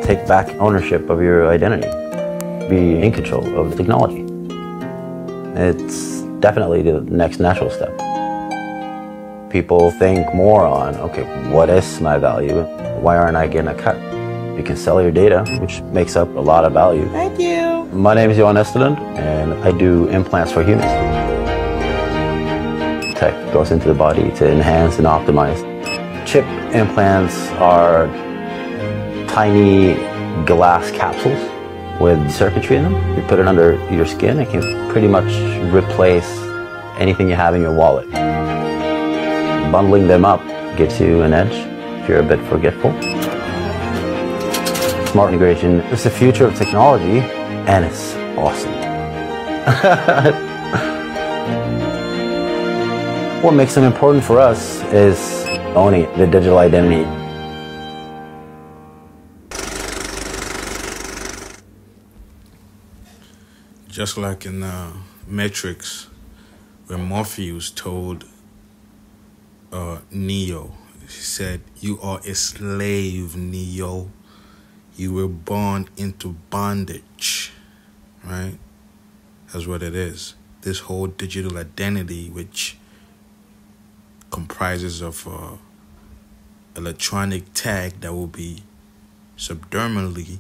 take back ownership of your identity. Be in control of the technology. It's definitely the next natural step. People think more on, okay, what is my value? Why aren't I getting a cut? You can sell your data, which makes up a lot of value. Thank you. My name is Johan Esteland, and I do implants for humans. Tech goes into the body to enhance and optimize. Chip implants are tiny glass capsules with circuitry in them. You put it under your skin, it can pretty much replace anything you have in your wallet. Bundling them up gets you an edge if you're a bit forgetful. Smart integration is the future of technology, and it's awesome. What makes them important for us is owning the digital identity. Just like in Matrix, when Morpheus told Neo, he said, "You are a slave, Neo. You were born into bondage," right? That's what it is. This whole digital identity, which comprises of electronic tag that will be subdermally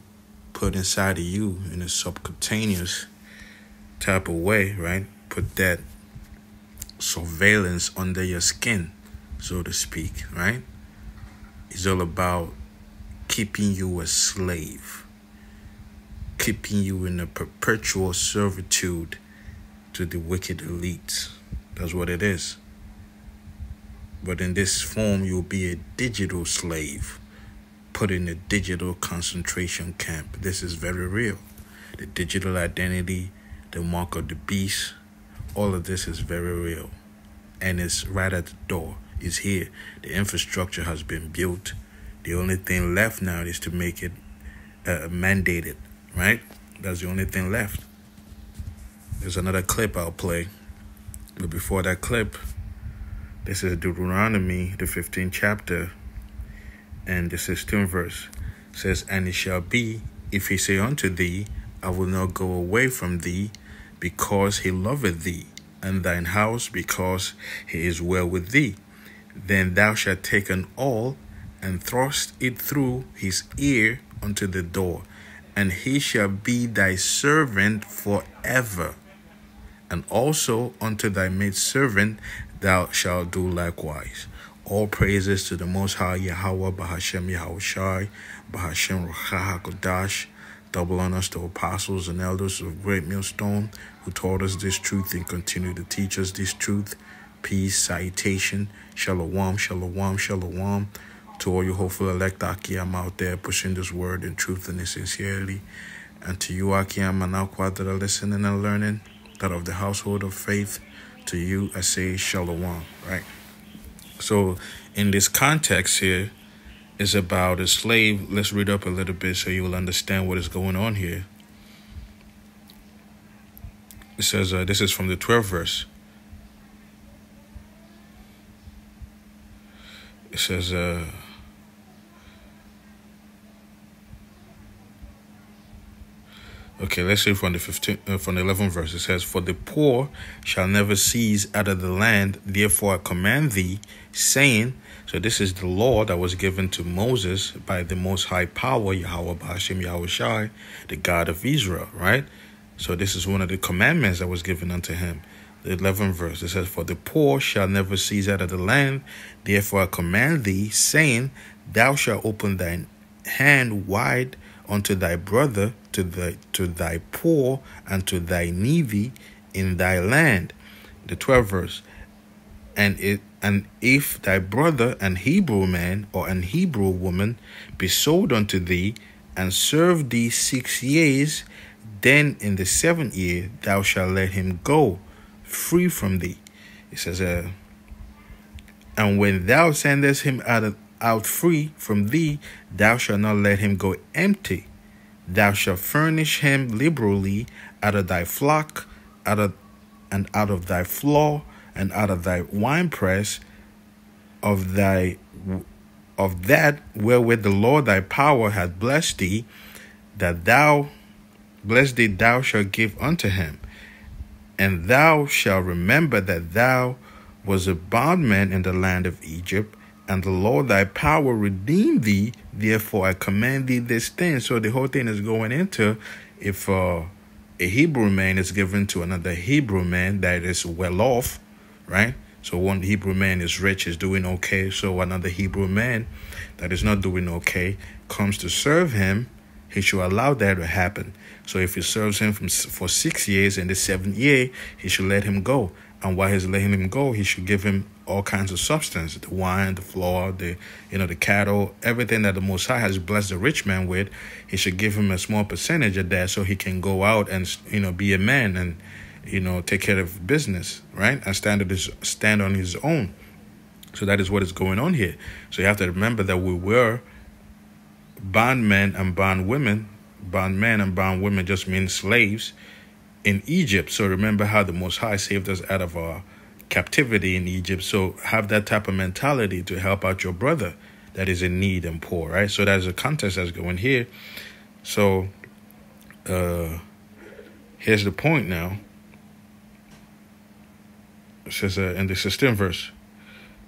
put inside of you in a subcutaneous type of way, right? Put that surveillance under your skin, so to speak, right? It's all about keeping you a slave, keeping you in a perpetual servitude to the wicked elites. That's what it is. But in this form, you'll be a digital slave, put in a digital concentration camp. This is very real. The digital identity, the mark of the beast, all of this is very real. And it's right at the door. It's here. The infrastructure has been built. The only thing left now is to make it mandated, right? That's the only thing left. There's another clip I'll play. But before that clip, this is Deuteronomy, the 15th chapter, and the 16th verse. It says, "And it shall be, if he say unto thee, I will not go away from thee, because he loveth thee, and thine house, because he is well with thee, then thou shalt take an awl, and thrust it through his ear unto the door, and he shall be thy servant forever. And also unto thy maidservant thou shalt do likewise." All praises to the Most High Yahweh, Bahashem Yahushai, Bahashem Ruach HaKodash. Double honors to apostles and elders of Great Millstone who taught us this truth and continue to teach us this truth. Peace, salutation, shalom, shalom, shalom. To all you hopeful elect Akiyam out there pushing this word in truth and in sincerity. And to you Akiyam and Aqua that are listening and learning, that of the household of faith, to you I say shalom, right? So in this context here, is about a slave. Let's read up a little bit so you will understand what is going on here. It says, this is from the 12th verse. It says, okay, let's see from the 11th verse. It says, "For the poor shall never cease out of the land, therefore I command thee, saying," so this is the law that was given to Moses by the Most High Power, Yahweh Ba'ashem Yahushai, the God of Israel, right? So this is one of the commandments that was given unto him. The 11th verse, it says, "For the poor shall never cease out of the land, therefore I command thee, saying, thou shalt open thine hand wide unto thy brother, to thy poor, and to thy needy in thy land." The 12th verse, And if thy brother, an Hebrew man or an Hebrew woman, be sold unto thee, and serve thee 6 years, then in the 7th year thou shalt let him go free from thee. It says, "And when thou sendest him out free from thee, thou shalt not let him go empty. Thou shalt furnish him liberally out of thy flock, out of thy floor, and out of thy winepress of thy of that wherewith the Lord thy power hath blessed thee, thou shalt give unto him. And thou shalt remember that thou was a bondman in the land of Egypt, and the Lord thy power redeemed thee. Therefore I command thee this thing. So the whole thing is going into, if a Hebrew man is given to another Hebrew man that is well off, right? So one Hebrew man is rich, is doing okay. So another Hebrew man that is not doing okay comes to serve him. He should allow that to happen. So if he serves him for 6 years, and the 7th year, he should let him go. And while he's letting him go, he should give him all kinds of substance, the wine, the flour, the cattle, everything that the Most High has blessed the rich man with. He should give him a small percentage of that so he can go out and, be a man and, take care of business, right? And stand on his own. So that is what is going on here. So you have to remember that we were bondmen and bondwomen. Bondmen and bondwomen just mean slaves in Egypt. So remember how the Most High saved us out of our captivity in Egypt. So have that type of mentality to help out your brother that is in need and poor, right? So that's a context that's going here. So here's the point now. It says in the 16th verse,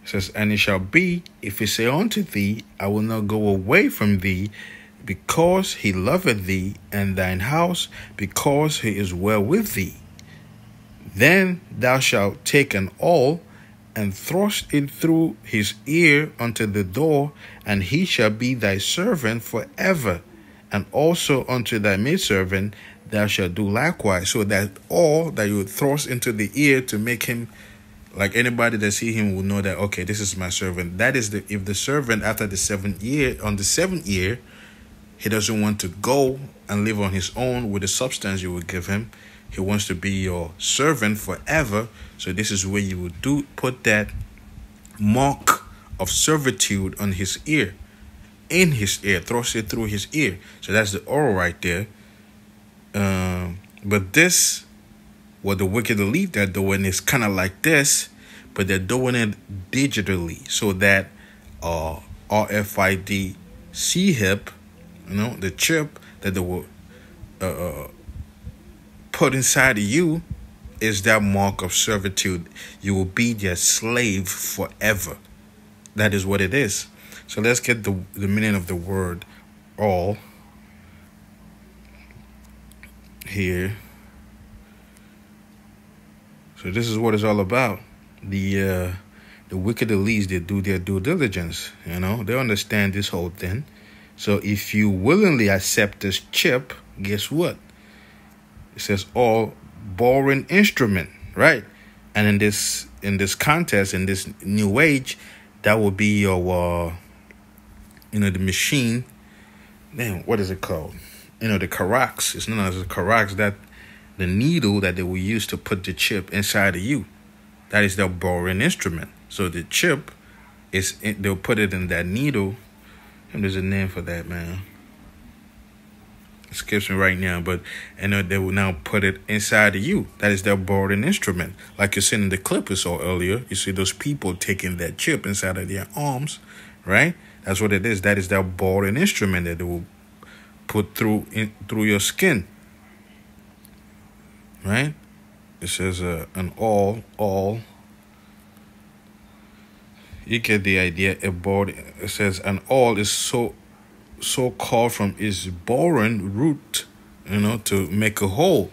it says, and it shall be, if he say unto thee, I will not go away from thee, because he loveth thee, and thine house, because he is well with thee. Then thou shalt take an awl, and thrust it through his ear unto the door, and he shall be thy servant forever. And also unto thy maidservant thou shalt do likewise. So that awl that you thrust into the ear to make him, like anybody that see him will know that, okay, this is my servant. That is if the servant after the 7th year, on the 7th year, he doesn't want to go and live on his own with the substance you will give him. He wants to be your servant forever. So this is where you would put that mark of servitude on his ear, in his ear, thrust it through his ear. So that's the oral right there. But this, what the wicked elite are doing is kind of like this, but they're doing it digitally. So that RFID chip, the chip that they will put inside of you is that mark of servitude. You will be their slave forever. That is what it is. So let's get the meaning of the word all here. So this is what it's all about. The wicked elites, they do their due diligence. They understand this whole thing. So if you willingly accept this chip, guess what? It says all borrowing instrument, right? And in this contest, in this new age, that will be your the machine. Then what is it called? The Carax. It's known as the Carax, that the needle that they will use to put the chip inside of you. That is their borrowing instrument. So the chip they'll put it in that needle. And there's a name for that, man. It escapes me right now, but they will now put it inside of you. That is their borrowing instrument. Like you seen in the clip we saw earlier, you see those people taking that chip inside of their arms, right? That's what it is. That is their borrowing instrument that they will put through your skin, right? It says an all. You get the idea. It says an all is so called from its borrowing root, to make a whole.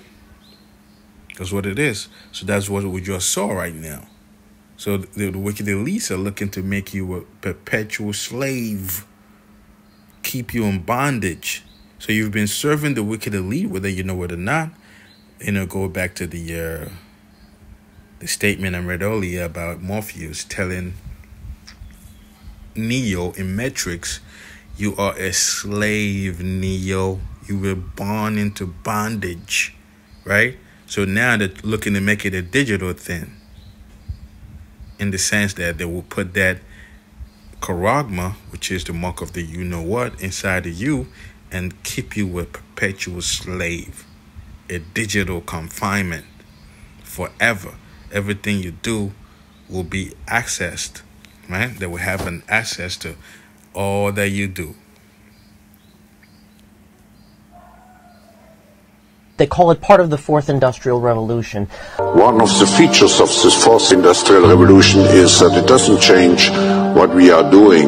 That's what it is. So that's what we just saw right now. So the wicked elites are looking to make you a perpetual slave, keep you in bondage. So you've been serving the wicked elite, whether you know it or not. Go back to the statement I read earlier about Morpheus telling Neo in Matrix, you are a slave, Neo. You were born into bondage, right? So now they're looking to make it a digital thing, in the sense that they will put that charagma, which is the mark of the you-know-what, inside of you and keep you a perpetual slave, a digital confinement forever. Everything you do will be accessed, right? They will have an access to all that you do. They call it part of the fourth industrial revolution. One of the features of this fourth industrial revolution is that it doesn't change what we are doing,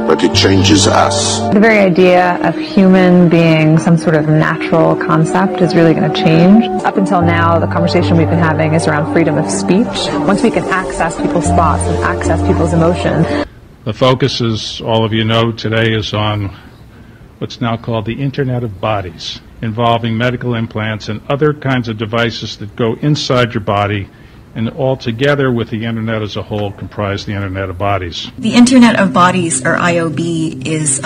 but it changes us. The very idea of human being some sort of natural concept is really going to change. Up until now, the conversation we've been having is around freedom of speech. Once we can access people's thoughts and access people's emotions. The focus, as all of you know today, is on what's now called the Internet of Bodies, involving medical implants and other kinds of devices that go inside your body and all together with the Internet as a whole comprise the Internet of Bodies. The Internet of Bodies, or IOB, is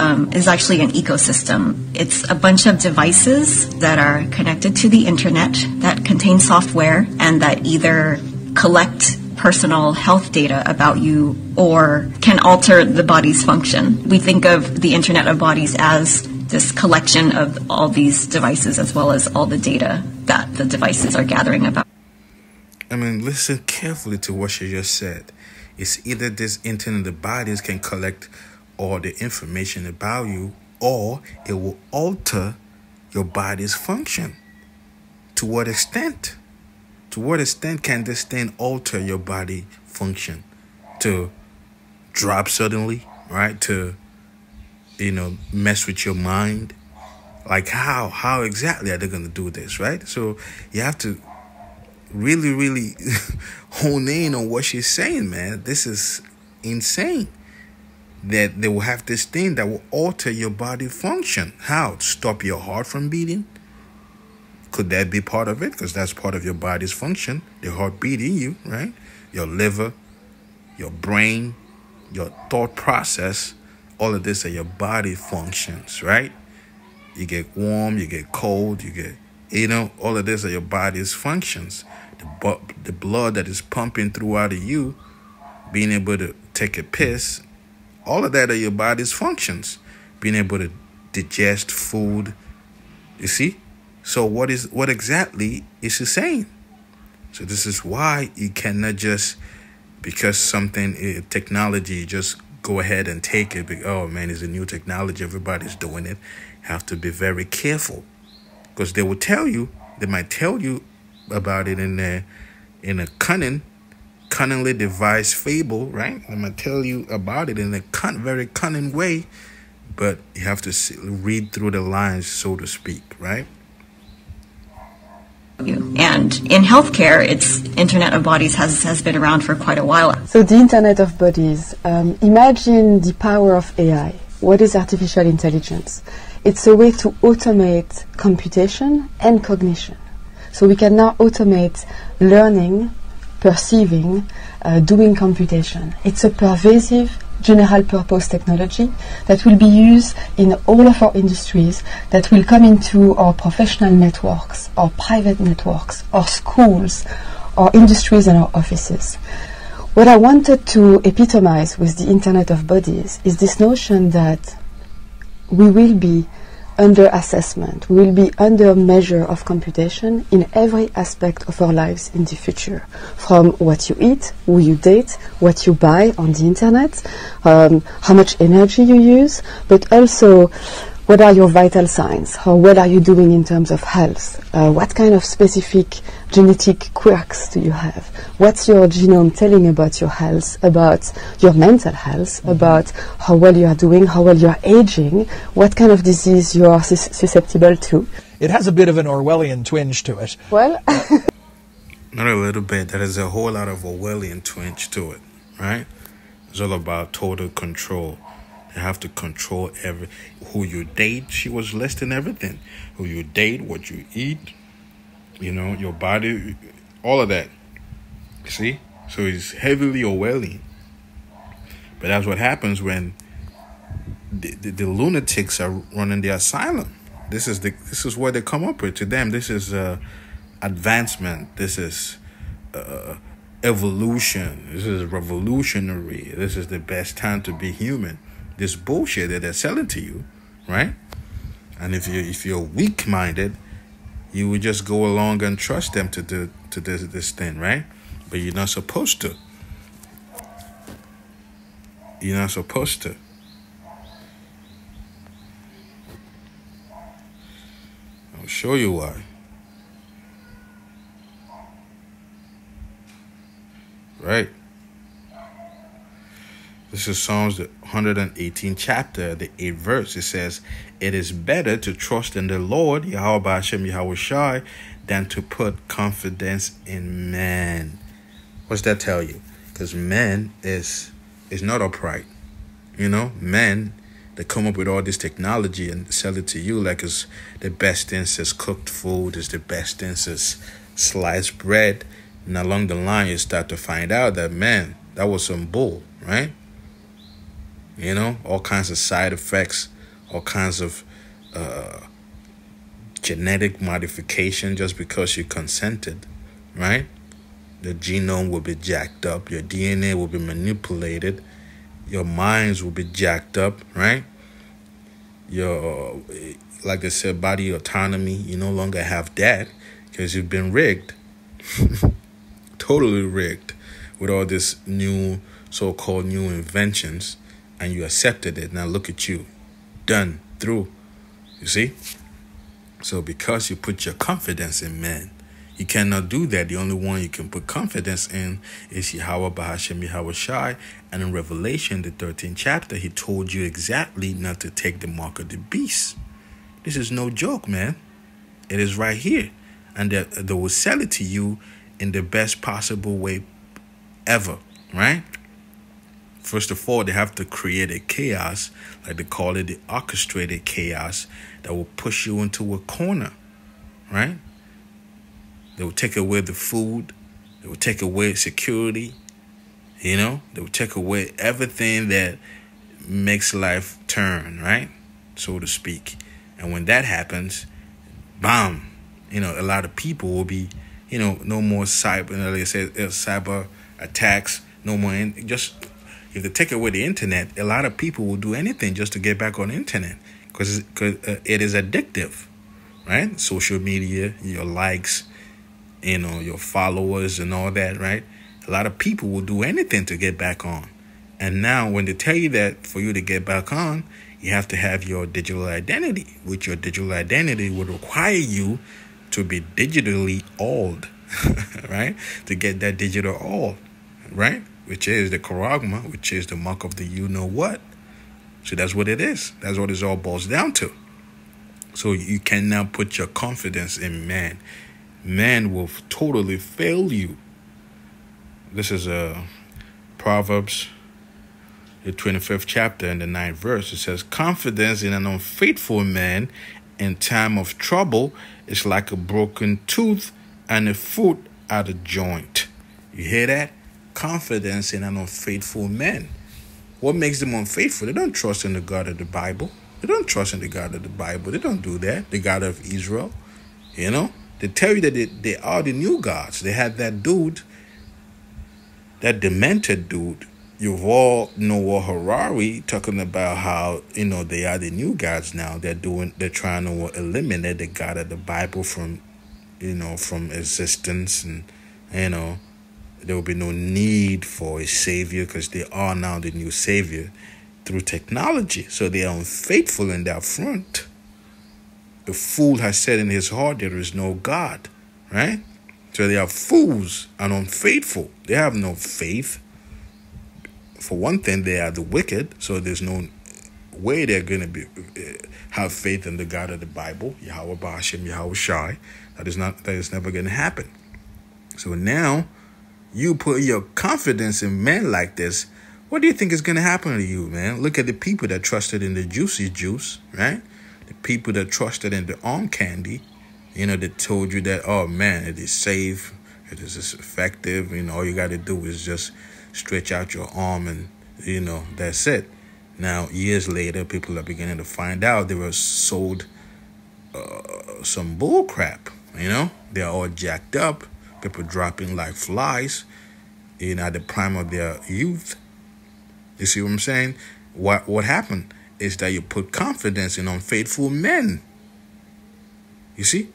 actually an ecosystem. It's a bunch of devices that are connected to the Internet that contain software and that either collect personal health data about you or can alter the body's function. We think of the Internet of Bodies as this collection of all these devices as well as all the data that the devices are gathering about. I mean, listen carefully to what she just said. It's either this Internet of Bodies can collect all the information about you, or it will alter your body's function. To what extent? To what extent can this thing alter your body function? To drop suddenly, right? To, mess with your mind? Like how? How exactly are they going to do this, right? So you have to really, really hone in on what she's saying, man. This is insane. That they will have this thing that will alter your body function. How? Stop your heart from beating? Could that be part of it? Because that's part of your body's function. The heart beating you, right? Your liver, your brain, your thought process, all of this are your body functions, right? You get warm, you get cold, you get, all of this are your body's functions. The blood that is pumping throughout of you, being able to take a piss, all of that are your body's functions. Being able to digest food, you see? So what exactly is she saying? So this is why you cannot just, because something, technology, just go ahead and take it. Oh man, it's a new technology, everybody's doing it. Have to be very careful. Because they might tell you about it in a cunningly devised fable, right? They might tell you about it in a very cunning way, but you have to read through the lines, so to speak, right? And in healthcare, it's Internet of Bodies has been around for quite a while. So the Internet of Bodies, imagine the power of AI. What is artificial intelligence? It's a way to automate computation and cognition. So we can now automate learning, perceiving, doing computation. It's a pervasive general purpose technology that will be used in all of our industries, that will come into our professional networks, our private networks, our schools, our industries and our offices. What I wanted to epitomize with the Internet of Bodies is this notion that we will be under assessment, we will be under measure of computation in every aspect of our lives in the future. From what you eat, who you date, what you buy on the internet, how much energy you use, but also what are your vital signs? How well are you doing in terms of health? What kind of specific genetic quirks do you have? What's your genome telling about your health, about your mental health, about how well you are doing, how well you are aging, what kind of disease you are susceptible to? It has a bit of an Orwellian twinge to it. Well, not a little bit. There is a whole lot of Orwellian twinge to it, right? It's all about total control. You have to control who you date. She was listing everything. Who you date, what you eat, your body, all of that. See? So it's heavily Orwellian. But that's what happens when the lunatics are running the asylum. This is what they come up with. To them, this is advancement. This is evolution. This is revolutionary. This is the best time to be human. This bullshit that they're selling to you, right? And if you're weak-minded, you would just go along and trust them to do this thing, right? But you're not supposed to. You're not supposed to. I'll show you why. Right. This is Psalms, the 118th chapter, the 8th verse. It says, "It is better to trust in the Lord, Yahweh Hashem Yahweh Shai, than to put confidence in man." What's that tell you? Because man is not upright. You know, men, they come up with all this technology and sell it to you like it's the best thing since cooked food, is the best thing since sliced bread. And along the line, you start to find out that, man, that was some bull, right? You know, all kinds of side effects, all kinds of genetic modification just because you consented, right? The genome will be jacked up. Your DNA will be manipulated. Your minds will be jacked up, right? Your, like I said, body autonomy, you no longer have that because you've been rigged. Totally rigged with all this new, so-called new inventions, and you accepted it. Now look at you, done, through. You see? So because you put your confidence in man, you cannot do that. The only one you can put confidence in is Yahweh Bahashem Yahweh Shai. And in Revelation, the 13th chapter, he told you exactly not to take the mark of the beast. This is no joke, man. It is right here. And they will sell it to you in the best possible way ever, right? First of all, they have to create a chaos, like they call it, the orchestrated chaos, that will push you into a corner, right? They will take away the food. They will take away security. You know, they will take away everything that makes life turn, right? So to speak. And when that happens, bam, you know, a lot of people will be, you know, no more cyber, you know, they say cyber attacks, no more, just, if they take away the internet, a lot of people will do anything just to get back on the internet because it is addictive, right? Social media, your likes, you know, your followers and all that, right? A lot of people will do anything to get back on. And now when they tell you that for you to get back on, you have to have your digital identity, which your digital identity would require you to be digitally old, right? To get that digital old, right? Which is the charagma, which is the mark of the you-know-what. So that's what it is. That's what it all boils down to. So you can now put your confidence in man. Man will totally fail you. This is Proverbs, the 25th chapter and the 9th verse. It says, "Confidence in an unfaithful man in time of trouble is like a broken tooth and a foot out of joint." You hear that? Confidence in an unfaithful man. What makes them unfaithful? They don't trust in the God of the Bible. They don't trust in the God of the Bible. They don't do that. The God of Israel, you know? They tell you that they are the new gods. They had that dude, that demented dude, Yuval Noah Harari, talking about how, you know, they are the new gods now. They're trying to eliminate the God of the Bible from, you know, from existence, and, you know, there will be no need for a savior because they are now the new savior through technology. So they are unfaithful in that front. The fool has said in his heart there is no God, right? So they are fools and unfaithful. They have no faith. For one thing, they are the wicked, so there's no way they're going to have faith in the God of the Bible, Yahweh Bahashem Yahweh Shai. That is never going to happen. So now you put your confidence in men like this. What do you think is going to happen to you, man? Look at the people that trusted in the juicy juice, right? The people that trusted in the arm candy, you know, that told you that, oh man, it is safe, it is effective, you know, all you got to do is just stretch out your arm and, you know, that's it. Now, years later, people are beginning to find out they were sold some bull crap, you know? They're all jacked up, people dropping like flies, you know, at the prime of their youth. You see what I'm saying? What happened is that you put confidence in unfaithful men. You see?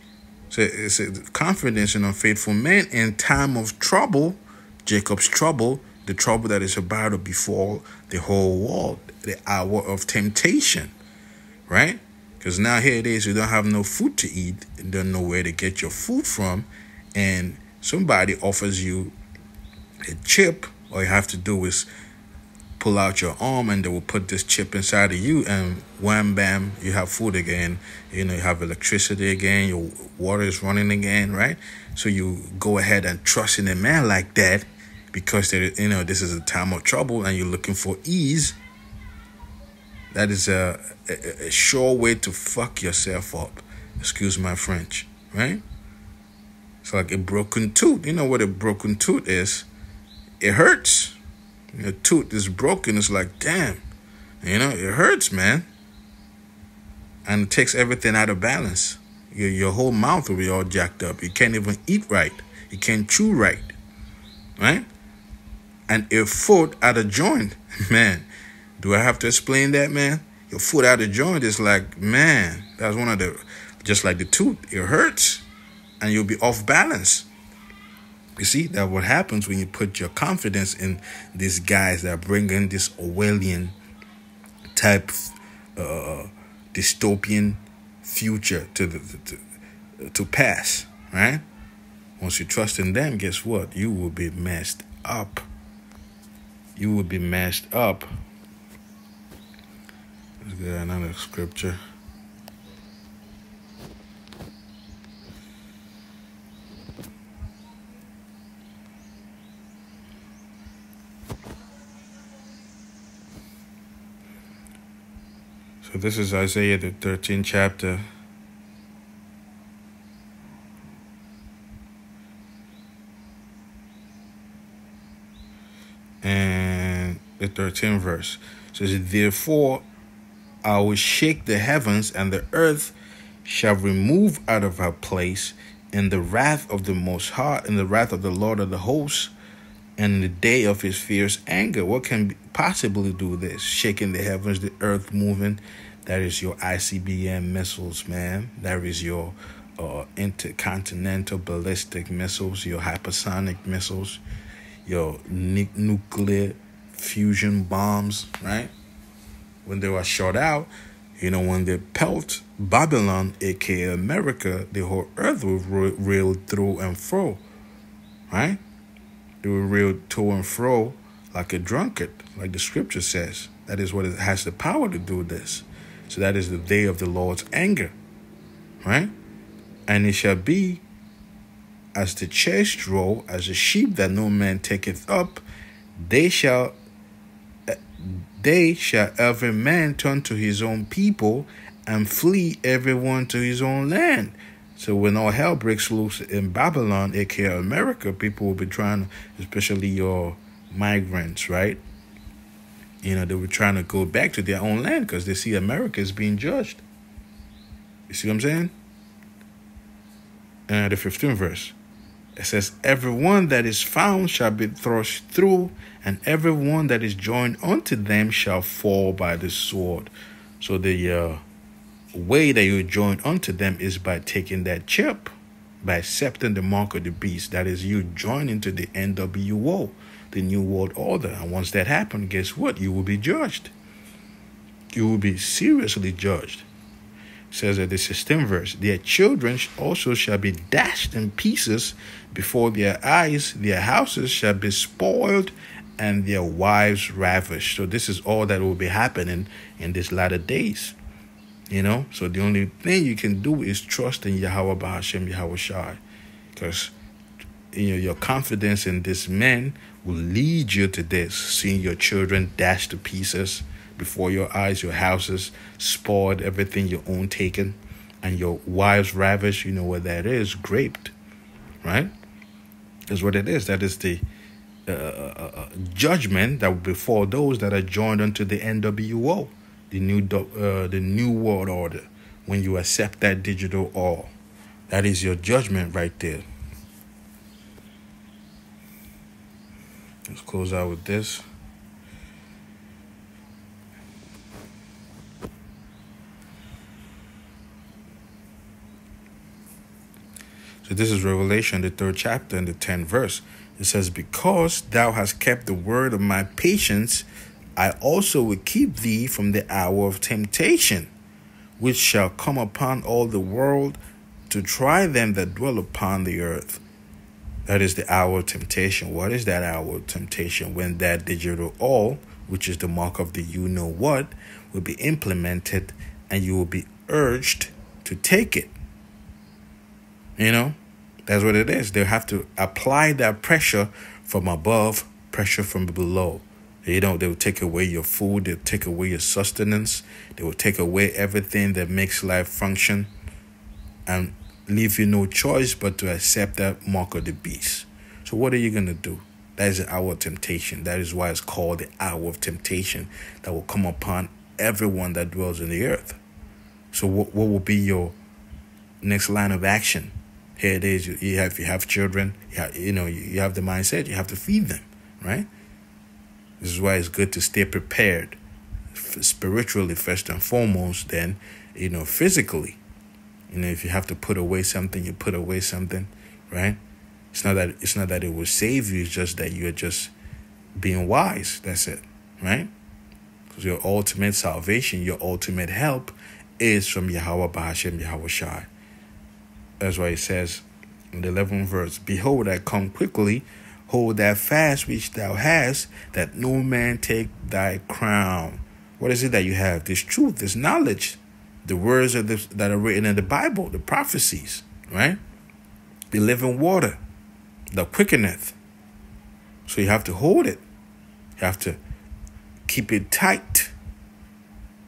So it's confidence in unfaithful men in time of trouble, Jacob's trouble, the trouble that is about to befall the whole world, the hour of temptation, right? Because now here it is, you don't have no food to eat, you don't know where to get your food from, and somebody offers you a chip. All you have to do is pull out your arm, and they will put this chip inside of you, and wham bam, you have food again. You have electricity again, your water is running again, right? So you go ahead and trust in a man like that because this is a time of trouble and you're looking for ease. That is a sure way to fuck yourself up. Excuse my French, right? It's like a broken tooth. You know what a broken tooth is? It hurts. Your tooth is broken. It's like, damn, it hurts, man. And it takes everything out of balance. Your whole mouth will be all jacked up. You can't even eat right. You can't chew right, right? And a foot out of joint, man. Do I have to explain that, man? Your foot out of joint is like, man, that's one of the, just like the tooth, it hurts and you'll be off balance. You see, that what happens when you put your confidence in these guys that bring in this Orwellian type dystopian future to pass, right? Once you trust in them, guess what? You will be messed up. You will be messed up. Let's get another scripture. So this is Isaiah, the 13th chapter. And the 13th verse. It says, therefore, I will shake the heavens, and the earth shall remove out of her place in the wrath of the Most High, in the wrath of the Lord of the hosts, and in the day of his fierce anger. What can possibly do this? Shaking the heavens, the earth moving. That is your ICBM missiles, man. That is your intercontinental ballistic missiles, your hypersonic missiles, your nuclear fusion bombs, right? When they were shot out, when they pelt Babylon, aka America, the whole earth will reel through and fro, right? It will reel to and fro like a drunkard, like the scripture says. That is what it has the power to do this. So that is the day of the Lord's anger, right? And it shall be as the chased roe, as a sheep that no man taketh up, they shall every man turn to his own people and flee everyone to his own land. So when all hell breaks loose in Babylon, aka America, people will be trying, especially your migrants, right? They were trying to go back to their own land because they see America is being judged. You see what I'm saying? The 15th verse. It says, everyone that is found shall be thrust through, and everyone that is joined unto them shall fall by the sword. So the way that you join unto them is by taking that chip, by accepting the mark of the beast. That is you joining to the NWO, the New World Order. And once that happens, guess what? You will be judged. You will be seriously judged. It says at the 16th verse, their children also shall be dashed in pieces before their eyes. Their houses shall be spoiled and their wives ravished. So this is all that will be happening in these latter days. So the only thing you can do is trust in Yahweh Bahashem Yahweh Shai. Because your confidence in this man will lead you to this, seeing your children dashed to pieces before your eyes, your houses spoiled, everything you own taken, and your wives ravished. You know what that is? Raped, right? That's what it is. That is the judgment that will befall those that are joined unto the NWO, the New World Order. When you accept that digital all, that is your judgment right there. Let's close out with this. So this is Revelation, the 3rd chapter and the 10th verse. It says, because thou hast kept the word of my patience, I also will keep thee from the hour of temptation, which shall come upon all the world to try them that dwell upon the earth. That is the hour of temptation. What is that hour of temptation? When that digital all, which is the mark of the you-know-what, will be implemented and you will be urged to take it. That's what it is. They have to apply that pressure from above, pressure from below. They will take away your food. They'll take away your sustenance. They will take away everything that makes life function and leave you no choice but to accept that mark of the beast. So what are you going to do? That is the hour of temptation. That is why it's called the hour of temptation that will come upon everyone that dwells in the earth. So what will be your next line of action? Here it is. If you have children, you have the mindset. You have to feed them, right? This is why it's good to stay prepared, spiritually first and foremost. Then, physically. If you have to put away something, you put away something, right? It's not that it will save you. It's just that you're just being wise. That's it, right? Because your ultimate salvation, your ultimate help, is from Yahweh Bahashem Yahweh Shai. That's why it says in the 11th verse, "Behold, I come quickly. Hold that fast which thou hast, that no man take thy crown." What is it that you have? This truth, this knowledge, the words that are written in the Bible, the prophecies, right? The living water, the quickeneth. So you have to hold it. You have to keep it tight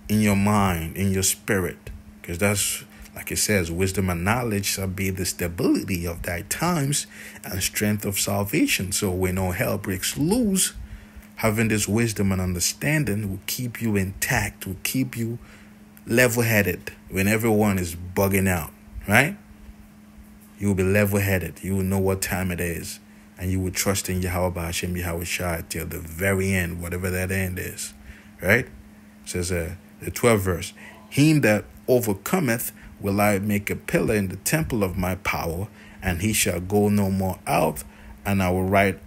in your mind, in your spirit, because that's, like it says, wisdom and knowledge shall be the stability of thy times and strength of salvation. So when all hell breaks loose, having this wisdom and understanding will keep you intact, will keep you level-headed when everyone is bugging out, right? You will be level-headed. You will know what time it is. And you will trust in Yahweh Bahashem Yahweh Shai till the very end, whatever that end is, right? It says the 12th verse, "Him that overcometh will I make a pillar in the temple of my power, and he shall go no more out, and I will write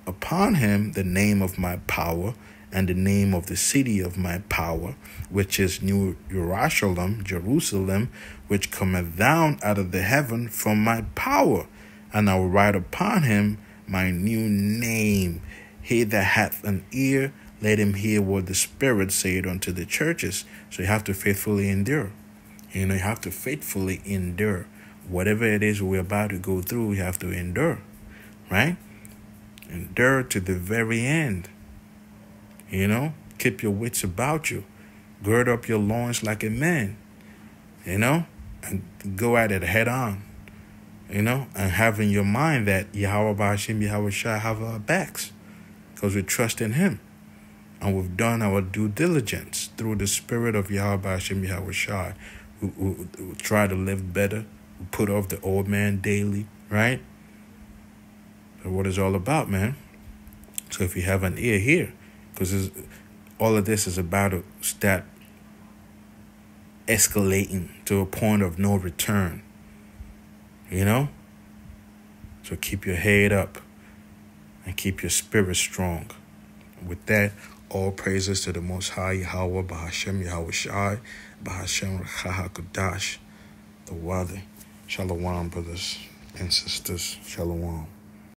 upon him the name of my power, and the name of the city of my power, which is New Jerusalem, which cometh down out of the heaven from my power. And I will write upon him my new name. He that hath an ear, let him hear what the Spirit saith unto the churches." So you have to faithfully endure. You have to faithfully endure. Whatever it is we're about to go through, we have to endure, right? Endure to the very end. Keep your wits about you. Gird up your loins like a man, and go at it head on, and have in your mind that Yahweh Bahashem Yahweh Shai have our backs because we trust in him. And we've done our due diligence through the spirit of Yahweh Bahashem Yahweh Shai. We try to live better. We put off the old man daily, right? That's what it's all about, man. So if you have an ear here, because all of this is about to start escalating to a point of no return, So keep your head up and keep your spirit strong. With that, all praises to the Most High, Yahweh, Bahashem, Yahweh Shai, Bahashem, Rachaha Kodash, the Wadi. Shalom, brothers and sisters. Shalom.